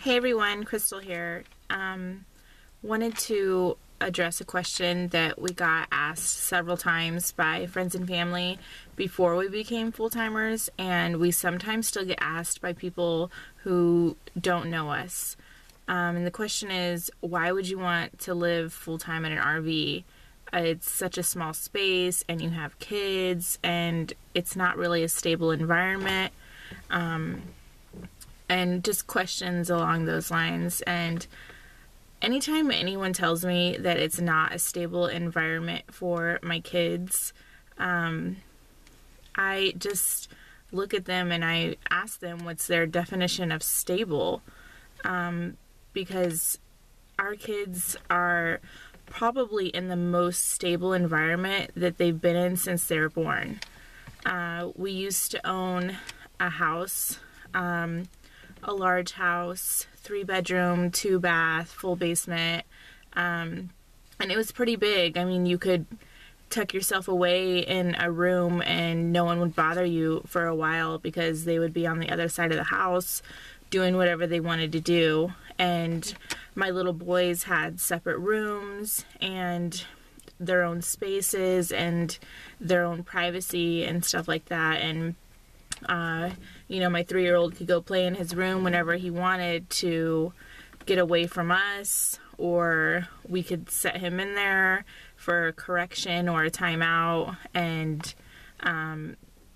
Hey everyone, Crystal here. Wanted to address a question that we got asked several times by friends and family before we became full-timers, and we sometimes still get asked by people who don't know us. And the question is, why would you want to live full-time in an RV? It's such a small space, and you have kids, and it's not really a stable environment. And just questions along those lines. And anytime anyone tells me that it's not a stable environment for my kids, I just look at them and I ask them what's their definition of stable, because our kids are probably in the most stable environment that they've been in since they were born. We used to own a house, a large house, 3-bedroom, 2-bath, full basement, and it was pretty big. I mean, you could tuck yourself away in a room and no one would bother you for a while because they would be on the other side of the house doing whatever they wanted to do. And my little boys had separate rooms and their own spaces and their own privacy and stuff like that. And my 3-year-old could go play in his room whenever he wanted to get away from us, or we could set him in there for a correction or a timeout, and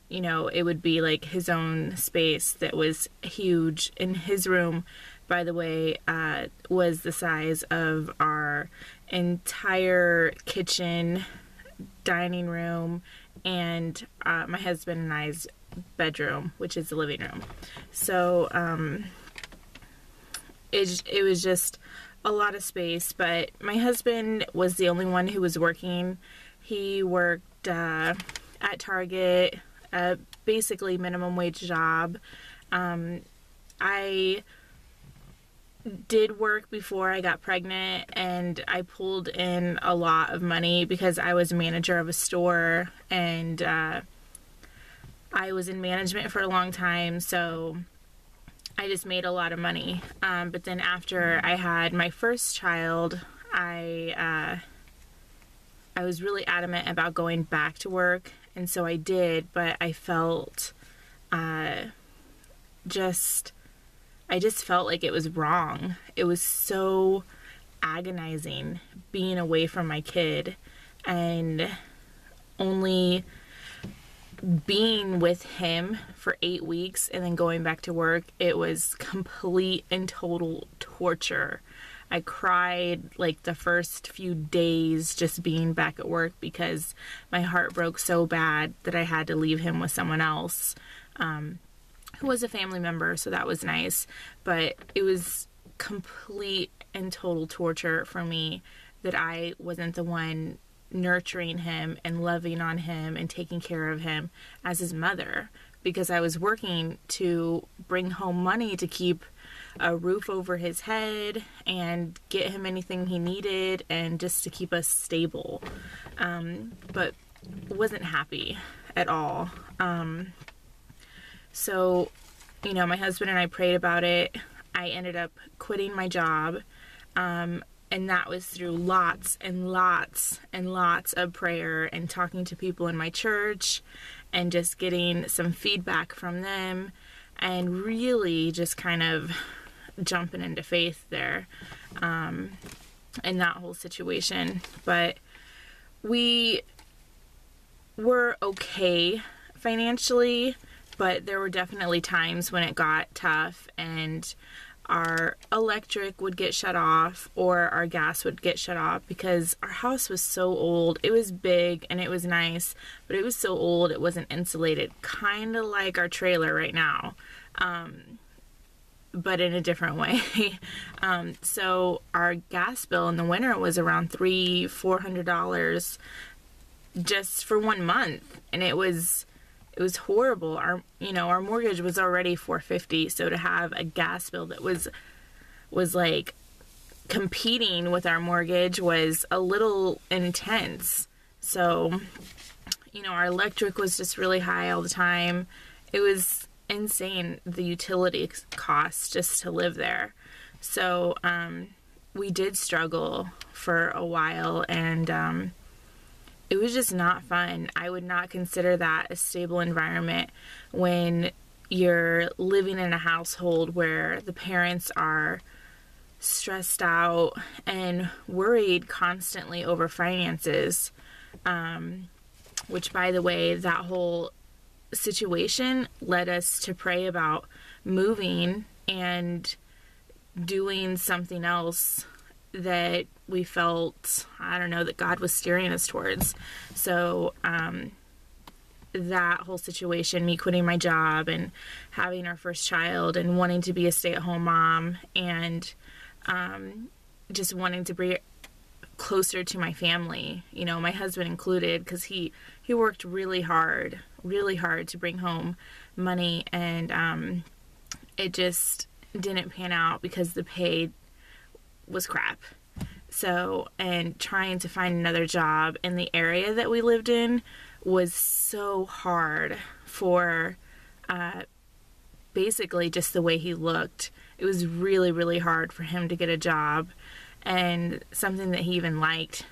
it would be like his own space that was huge. And his room, by the way, was the size of our entire kitchen, dining room, and my husband and I's bedroom, which is the living room. So it was just a lot of space. But my husband was the only one who was working. He worked at Target, basically minimum wage job. I did work before I got pregnant, and I pulled in a lot of money because I was manager of a store, and I was in management for a long time, so I just made a lot of money. But then after I had my first child, I was really adamant about going back to work, and so I did, but I felt I just felt like it was wrong. It was so agonizing being away from my kid and only being with him for 8 weeks and then going back to work. It was complete and total torture. I cried like the first few days just being back at work because my heart broke so bad that I had to leave him with someone else, who was a family member, so that was nice. But it was complete and total torture for me that I wasn't the one nurturing him and loving on him and taking care of him as his mother, because I was working to bring home money to keep a roof over his head and get him anything he needed and just to keep us stable, but wasn't happy at all. So my husband and I prayed about it. I ended up quitting my job, and that was through lots and lots and lots of prayer and talking to people in my church and just getting some feedback from them and really just kind of jumping into faith there, in that whole situation. But we were okay financially, but there were definitely times when it got tough and our electric would get shut off or our gas would get shut off because our house was so old. It was big and it was nice, but it was so old it wasn't insulated, kind of like our trailer right now, but in a different way. So our gas bill in the winter was around $400 just for 1 month, and it was horrible. Our mortgage was already $450, so to have a gas bill that was like competing with our mortgage was a little intense. So, our electric was just really high all the time. It was insane, the utility costs just to live there. So we did struggle for a while, and it was just not fun. I would not consider that a stable environment when you're living in a household where the parents are stressed out and worried constantly over finances, which, by the way, that whole situation led us to pray about moving and doing something else that we felt, I don't know, that God was steering us towards. So that whole situation, me quitting my job and having our first child and wanting to be a stay-at-home mom, and just wanting to bring it closer to my family, you know, my husband included, because he worked really hard to bring home money, and it just didn't pan out because the pay was crap. So, and trying to find another job in the area that we lived in was so hard for basically just the way he looked. It was really, really hard for him to get a job, and something that he even liked,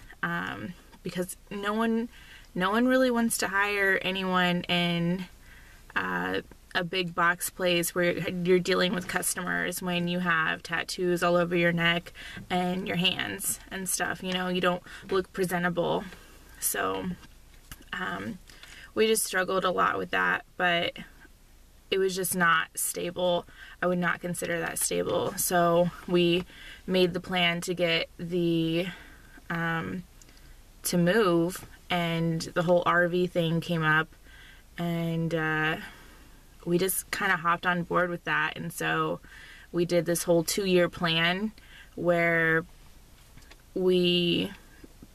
because no one really wants to hire anyone in a big box place where you're dealing with customers when you have tattoos all over your neck and your hands and stuff. You know, you don't look presentable. So we just struggled a lot with that, but it was just not stable. I would not consider that stable. So we made the plan to get to move, and the whole RV thing came up, and we just kind of hopped on board with that. And so we did this whole 2-year plan where we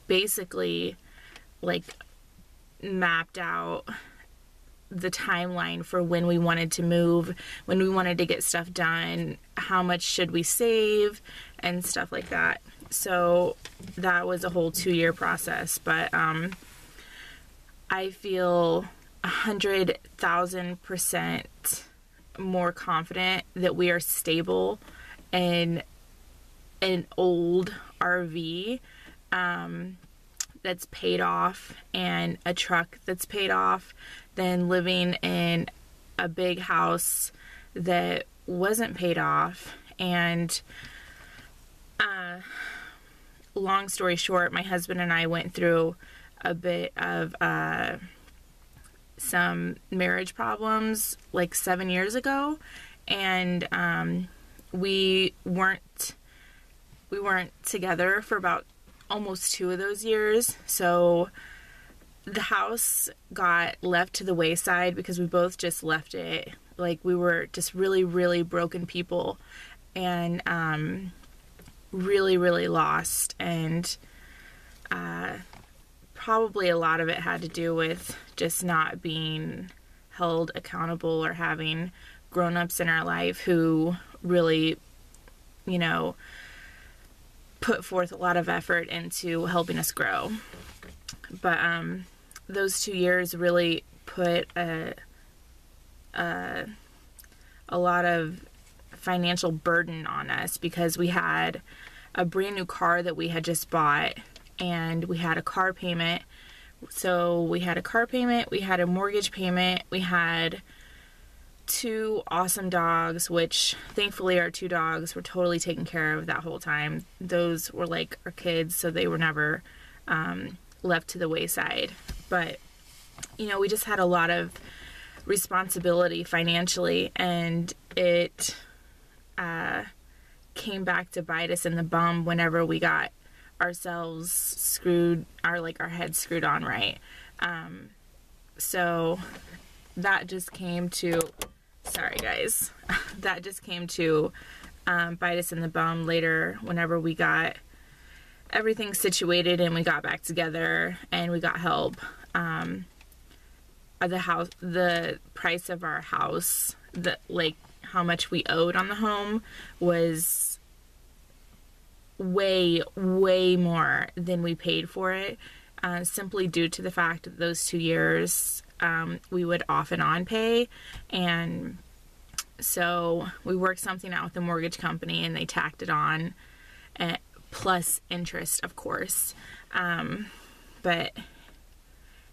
basically like mapped out the timeline for when we wanted to move, when we wanted to get stuff done, how much should we save, and stuff like that. So that was a whole 2-year process, but I feel 100,000% more confident that we are stable in an old RV that's paid off and a truck that's paid off than living in a big house that wasn't paid off. And long story short, my husband and I went through a bit of some marriage problems like 7 years ago, and we weren't together for about almost 2 of those years. So the house got left to the wayside because we both just left it. Like, we were just really, really broken people, and really, really lost. And probably a lot of it had to do with just not being held accountable or having grown-ups in our life who really, you know, put forth a lot of effort into helping us grow. But those 2 years really put a lot of financial burden on us, because we had a brand new car that we had just bought, and we had a car payment. So we had a car payment, we had a mortgage payment, we had 2 awesome dogs, which thankfully our 2 dogs were totally taken care of that whole time. Those were like our kids, so they were never left to the wayside. But, you know, we just had a lot of responsibility financially, and it came back to bite us in the bum whenever we got ourselves screwed, our heads screwed on right. So that just came to, sorry guys, that just came to bite us in the bum later whenever we got everything situated and we got back together and we got help. The price of our house, how much we owed on the home, was way, way more than we paid for it, simply due to the fact that those 2 years we would off and on pay, and So we worked something out with the mortgage company and they tacked it on, plus interest, of course. But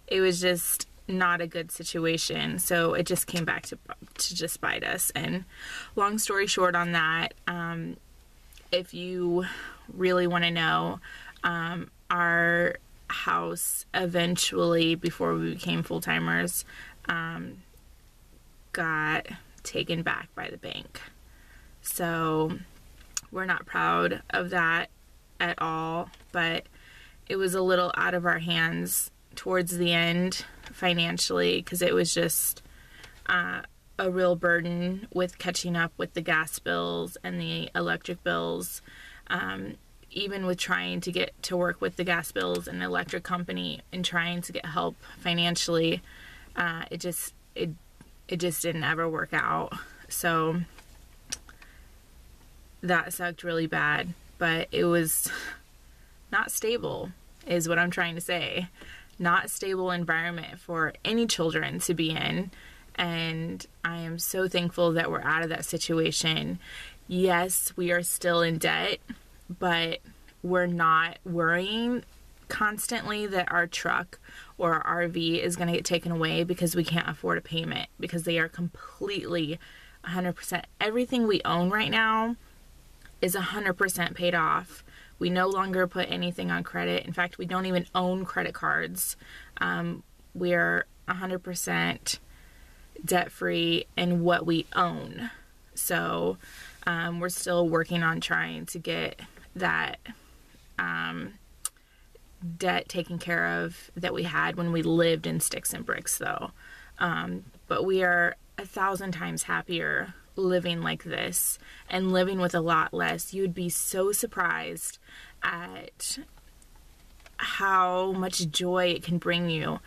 it was just not a good situation. So it just came back to just bite us. And long story short on that, if you really want to know, our house eventually, before we became full-timers, got taken back by the bank. So we're not proud of that at all, but it was a little out of our hands towards the end financially, because it was just a real burden with catching up with the gas bills and the electric bills. Even with trying to get to work with the gas bills and the electric company and trying to get help financially, it just didn't ever work out. So that sucked really bad, but it was not stable, is what I'm trying to say. Not a stable environment for any children to be in. And I am so thankful that we're out of that situation. Yes, we are still in debt, but we're not worrying constantly that our truck or our RV is going to get taken away because we can't afford a payment, because they are completely 100%. Everything we own right now is 100% paid off. We no longer put anything on credit. In fact, we don't even own credit cards. We're 100% debt-free in what we own. So we're still working on trying to get that debt taken care of that we had when we lived in sticks and bricks, though. But we are 1,000 times happier living like this and living with a lot less. You would be so surprised at how much joy it can bring you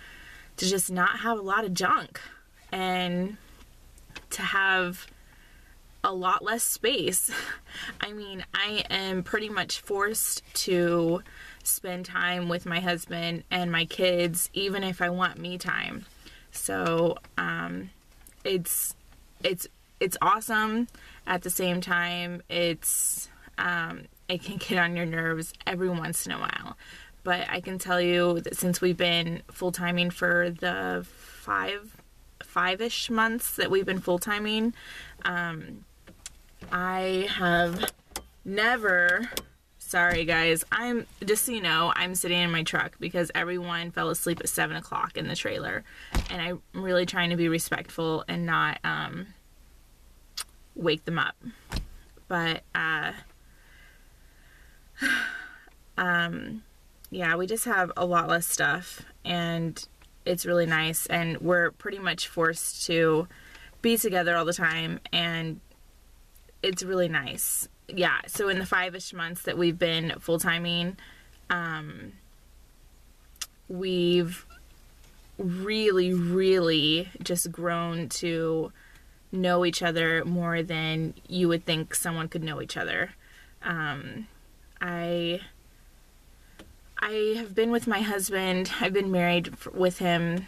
to just not have a lot of junk and to have a lot less space. I mean, I am pretty much forced to spend time with my husband and my kids, even if I want me time. So it's awesome. At the same time, it can get on your nerves every once in a while. But I can tell you that since we've been full-timing for the five-ish months that we've been full-timing, I have never... Sorry, guys. Just so you know, I'm sitting in my truck because everyone fell asleep at 7 o'clock in the trailer. And I'm really trying to be respectful and not wake them up. But, yeah, we just have a lot less stuff. And it's really nice. And we're pretty much forced to be together all the time. And it's really nice. Yeah, so in the 5-ish months that we've been full-timing, we've really, really just grown to know each other more than you would think someone could know each other. I have been with my husband. I've been married with him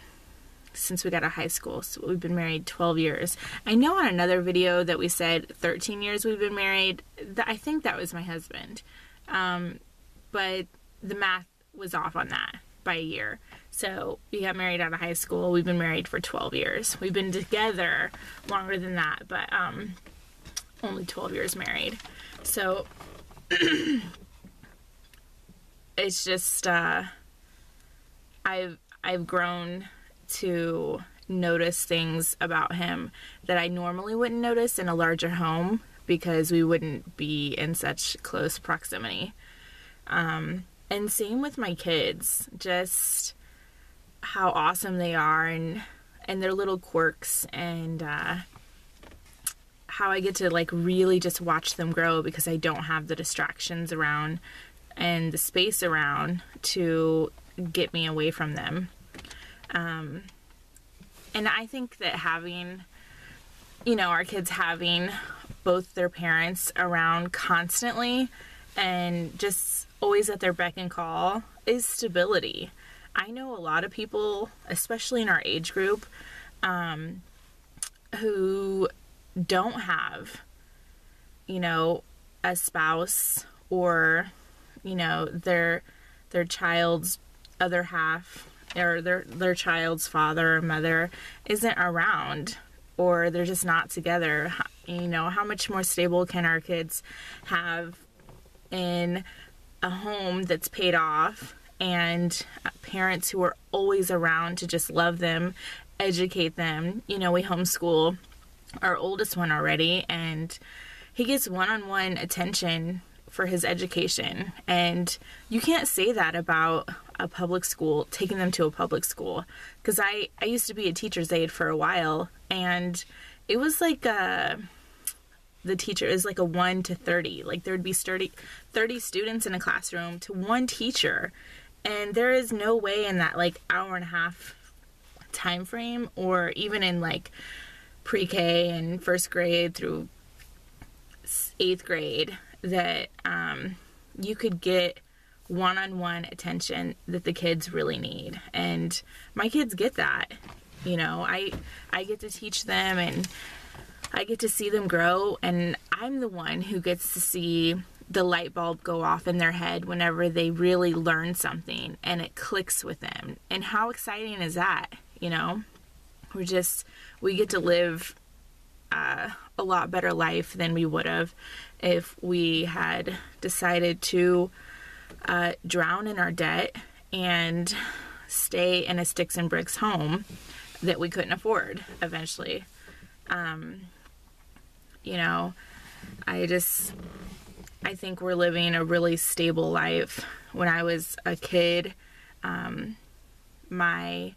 since we got out of high school, so we've been married 12 years. I know on another video that we said 13 years we've been married. I think that was my husband, but the math was off on that by a year. So we got married out of high school. We've been married for 12 years. We've been together longer than that, but only 12 years married. So it's just I've grown to notice things about him that I normally wouldn't notice in a larger home because we wouldn't be in such close proximity. And same with my kids, just how awesome they are and their little quirks and how I get to like really just watch them grow because I don't have the distractions around and the space around to get me away from them. And I think that having, our kids having both their parents around constantly and just always at their beck and call is stability. I know a lot of people, especially in our age group, who don't have, you know, a spouse, or, you know, their child's other half, or their child's father or mother isn't around, or they're just not together. You know, how much more stable can our kids have in a home that's paid off, and parents who are always around to just love them, educate them? You know, we homeschool our oldest one already, and he gets one-on-one attention for his education. And you can't say that about a public school, taking them to a public school. Because I used to be a teacher's aide for a while, and it was like the teacher is like a 1 to 30. Like, there would be 30 students in a classroom to one teacher. And there is no way in that like hour and a half time frame, or even in like pre-K and first grade through 8th grade, that you could get one-on-one attention that the kids really need. And my kids get that. You know, I get to teach them, and I get to see them grow, and I'm the one who gets to see the light bulb go off in their head whenever they really learn something and it clicks with them. And how exciting is that? You know, we get to live a lot better life than we would have if we had decided to drown in our debt and stay in a sticks and bricks home that we couldn't afford eventually. You know, I think we're living a really stable life. When I was a kid, my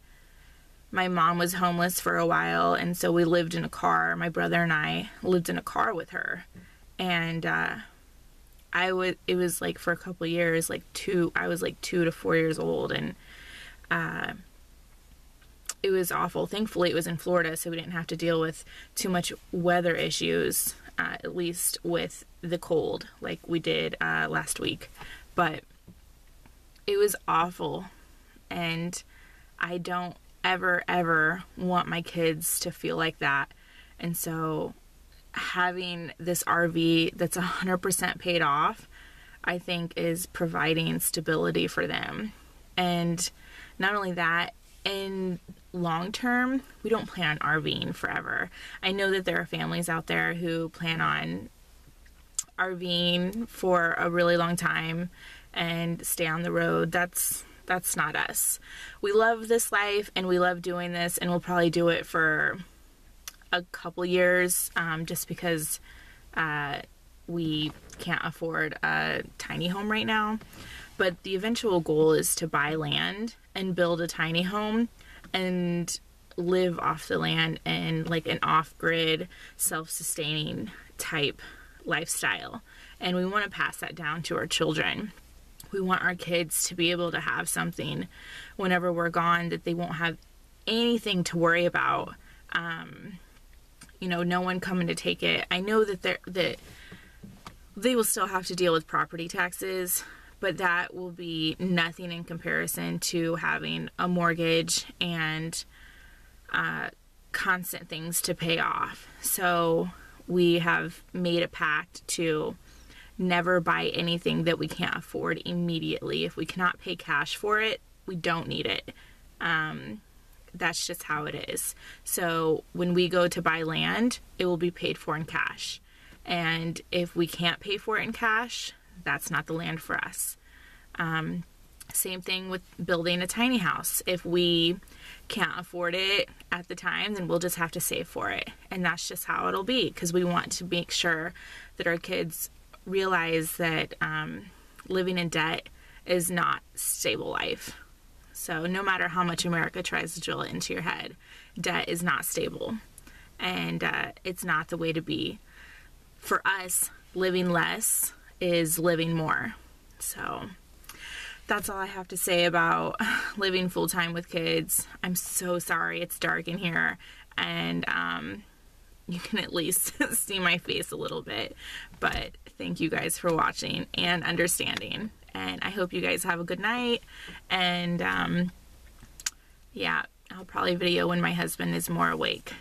mom was homeless for a while, and so we lived in a car. My brother and I lived in a car with her, and it was like for a couple of years, I was like 2 to 4 years old, and it was awful. Thankfully, it was in Florida, so we didn't have to deal with too much weather issues, at least with the cold, like we did last week. But it was awful, and I don't ever want my kids to feel like that. And so having this RV that's 100% paid off, I think, is providing stability for them. And not only that, in long term, we don't plan on RVing forever. I know that there are families out there who plan on RVing for a really long time and stay on the road. That's not us. We love this life, and we love doing this, and we'll probably do it for a couple years, just because we can't afford a tiny home right now. But the eventual goal is to buy land and build a tiny home and live off the land and like an off-grid, self-sustaining type lifestyle. And we want to pass that down to our children. We want our kids to be able to have something whenever we're gone, that they won't have anything to worry about. You know, no one coming to take it. I know that they will still have to deal with property taxes, but that will be nothing in comparison to having a mortgage and constant things to pay off. So we have made a pact to never buy anything that we can't afford immediately. If we cannot pay cash for it, we don't need it. That's just how it is. So when we go to buy land, it will be paid for in cash. And if we can't pay for it in cash, that's not the land for us. Same thing with building a tiny house. If we can't afford it at the time, then we'll just have to save for it. And that's just how it'll be, because we want to make sure that our kids realize that living in debt is not stable life. So no matter how much America tries to drill it into your head, debt is not stable. And it's not the way to be. For us, living less is living more. So that's all I have to say about living full-time with kids. I'm so sorry it's dark in here, and you can at least see my face a little bit. But thank you guys for watching and understanding. And I hope you guys have a good night. And yeah, I'll probably video when my husband is more awake.